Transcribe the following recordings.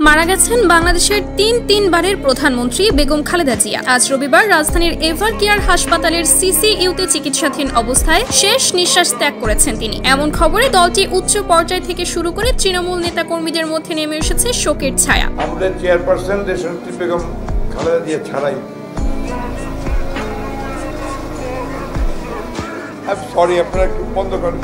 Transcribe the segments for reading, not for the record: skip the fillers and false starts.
মারা গেছেন বাংলাদেশের তিনবারের প্রধানমন্ত্রী বেগম খালেদা জিয়া। আজ রবিবার রাজধানীর এভার কেয়ার হাসপাতালের সিসিইউতে চিকিৎসাধীন অবস্থায় শেষ নিঃশ্বাস ত্যাগ করেছেন তিনি। এমন খবরে দলটি উচ্চ পর্যায় থেকে শুরু করে তৃণমূল নেতাকর্মীদের মধ্যে নেমে এসেছে শোকের ছায়া। আমাদের চেয়ারপারসন দেশনেত্রী বেগম খালেদা জিয়া ছাড়াই আপনারা একটু বন্ধ করেন।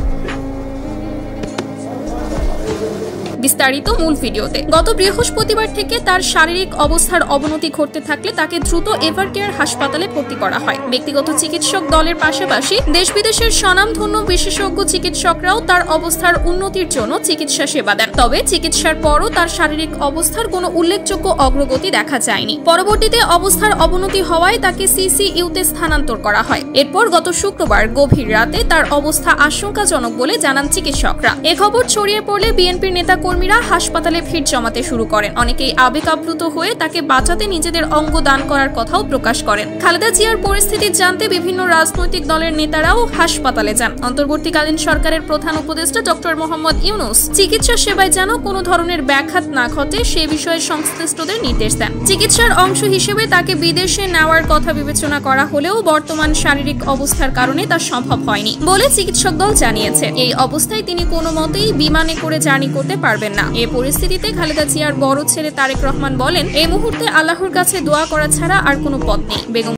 বিস্তারিত মূল ভিডিওতে। গত বৃহস্পতিবার থেকে তার শারীরিক অবস্থার অবনতি ঘটতে থাকলে তাকে দ্রুত এভার কেয়ার হাসপাতালে ভর্তি করা হয়। ব্যক্তিগত চিকিৎসক দলের পাশাপাশি দেশ বিদেশের স্বনামধন্য বিশেষজ্ঞ চিকিৎসকরাও তার অবস্থার উন্নতির জন্য চিকিৎসা সেবা দেন। তবে চিকিৎসার পরও তার শারীরিক অবস্থার কোনো উল্লেখযোগ্য অগ্রগতি দেখা যায়নি। পরবর্তীতে অবস্থার অবনতি হওয়ায় তাকে সিসিইউতে স্থানান্তর করা হয়। এরপর গত শুক্রবার গভীর রাতে তার অবস্থা আশঙ্কাজনক বলে জানান চিকিৎসকরা। এ খবর ছড়িয়ে পড়লে বিএনপির নেতা কর্মীরা হাসপাতালে ভিড় জমাতে শুরু করেন। অনেকেই আবেগ আপ্লুত হয়ে তাকে বাঁচাতে নিজেদের অঙ্গ দান করার কথাও প্রকাশ করেন। খালেদা জিয়ার পরিস্থিতি জানতে বিভিন্ন রাজনৈতিক দলের নেতারাও হাসপাতালে যান। অন্তর্বর্তীকালীন সরকারের প্রধান উপদেষ্টা ডক্টর মোহাম্মদ ইউনূস চিকিৎসা সেবায় যেন কোনো ধরনের ব্যাঘাত না ঘটে সে বিষয়ে সংশ্লিষ্টদের নির্দেশ দেন। চিকিৎসার অংশ হিসেবে তাকে বিদেশে নেওয়ার কথা বিবেচনা করা হলেও বর্তমান শারীরিক অবস্থার কারণে তা সম্ভব হয়নি বলে চিকিৎসক দল জানিয়েছে। এই অবস্থায় তিনি কোনো মতেই বিমানে করে জার্নি করতে পারবেন না। এই পরিস্থিতিতে খালেদা জিয়ার বড় ছেলে তারেক রহমান বলেন, এই মুহূর্তে আল্লাহর কাছে দোয়া করা ছাড়া আর কোনো পথ নেই। বেগম